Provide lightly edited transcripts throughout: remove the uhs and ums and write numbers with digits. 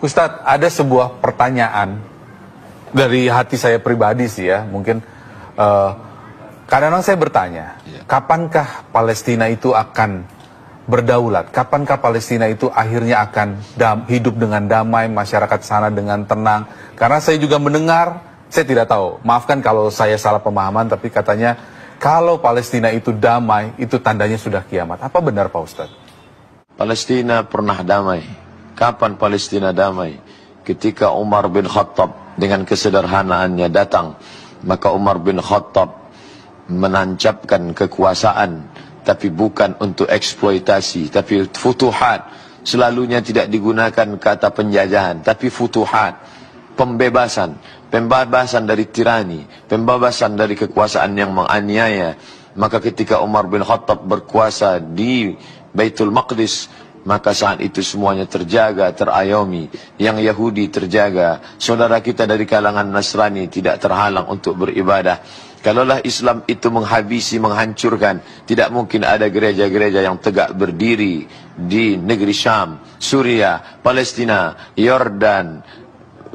Ustadz, ada sebuah pertanyaan dari hati saya pribadi sih ya, mungkin kadang-kadang saya bertanya, kapankah Palestina itu akan berdaulat? Kapankah Palestina itu akhirnya akan hidup dengan damai, masyarakat sana dengan tenang? Karena saya juga mendengar, saya tidak tahu, maafkan kalau saya salah pemahaman, tapi katanya kalau Palestina itu damai, itu tandanya sudah kiamat. Apa benar Pak Ustadz? Palestina pernah damai. Kapan Palestina damai? Ketika Umar bin Khattab dengan kesederhanaannya datang, maka Umar bin Khattab menancapkan kekuasaan, tapi bukan untuk eksploitasi, tapi futuhat. Selalunya tidak digunakan kata penjajahan, tapi futuhat, pembebasan, pembebasan dari tirani, pembebasan dari kekuasaan yang menganiaya. Maka ketika Umar bin Khattab berkuasa di Baitul Maqdis, maka saat itu semuanya terjaga, terayomi. Yang Yahudi terjaga, saudara kita dari kalangan Nasrani tidak terhalang untuk beribadah. Kalaulah Islam itu menghabisi, menghancurkan, tidak mungkin ada gereja-gereja yang tegak berdiri di negeri Syam, Suriah, Palestina, Yordan,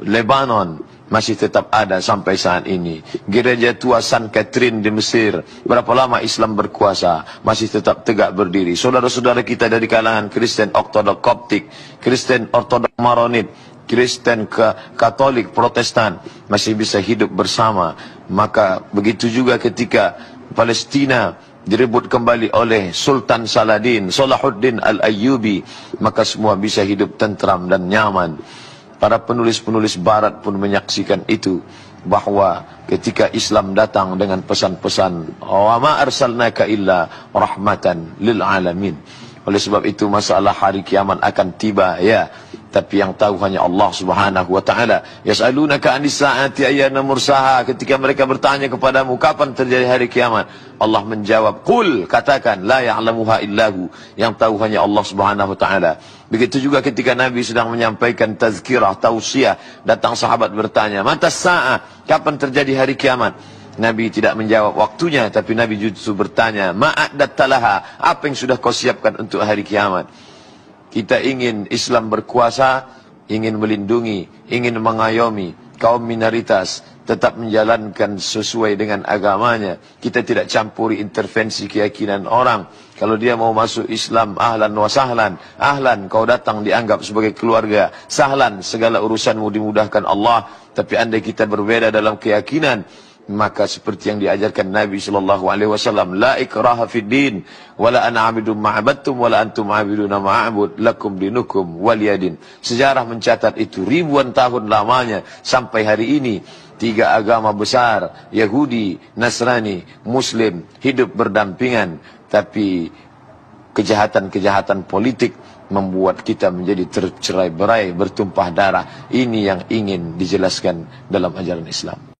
Lebanon. Masih tetap ada sampai saat ini. Gereja tua San Catherine di Mesir, berapa lama Islam berkuasa, masih tetap tegak berdiri. Saudara-saudara kita dari kalangan Kristen Ortodok Koptik, Kristen Ortodok Maronit, Kristen Katolik, Protestan masih bisa hidup bersama. Maka begitu juga ketika Palestina direbut kembali oleh Sultan Saladin, Salahuddin Al-Ayyubi, maka semua bisa hidup tentram dan nyaman. Para penulis-penulis barat pun menyaksikan itu, bahwa ketika Islam datang dengan pesan-pesan wa ma arsalnaka illa rahmatan lil alamin. Oleh sebab itu masalah hari kiamat akan tiba, ya, tapi yang tahu hanya Allah Subhanahu wa taala. Yas'alunaka 'anis sa'ati ayyana mursaha. Ketika mereka bertanya kepadamu kapan terjadi hari kiamat, Allah menjawab, qul, katakan, la ya'lamuha illahu, yang tahu hanya Allah Subhanahu wa taala. Begitu juga ketika Nabi sedang menyampaikan tazkirah, tausiah, datang sahabat bertanya, mata sa'ah, kapan terjadi hari kiamat? Nabi tidak menjawab waktunya, tapi Nabi justru bertanya, ma'adattalaha, apa yang sudah kau siapkan untuk hari kiamat? Kita ingin Islam berkuasa, ingin melindungi, ingin mengayomi kaum minoritas, tetap menjalankan sesuai dengan agamanya. Kita tidak campuri intervensi keyakinan orang. Kalau dia mau masuk Islam, ahlan wa sahlan. Ahlan, kau datang dianggap sebagai keluarga. Sahlan, segala urusanmu dimudahkan Allah. Tapi andai kita berbeda dalam keyakinan, maka seperti yang diajarkan Nabi sallallahu alaihi wasallam, la ikraha fid din wala ana 'abidun ma'abadtum wala antum 'abiduna ma'abud lakum dinukum waliyadin. Sejarah mencatat itu ribuan tahun lamanya sampai hari ini. Tiga agama besar, Yahudi, Nasrani, Muslim, hidup berdampingan, tapi kejahatan-kejahatan politik membuat kita menjadi tercerai-berai, bertumpah darah. Ini yang ingin dijelaskan dalam ajaran Islam.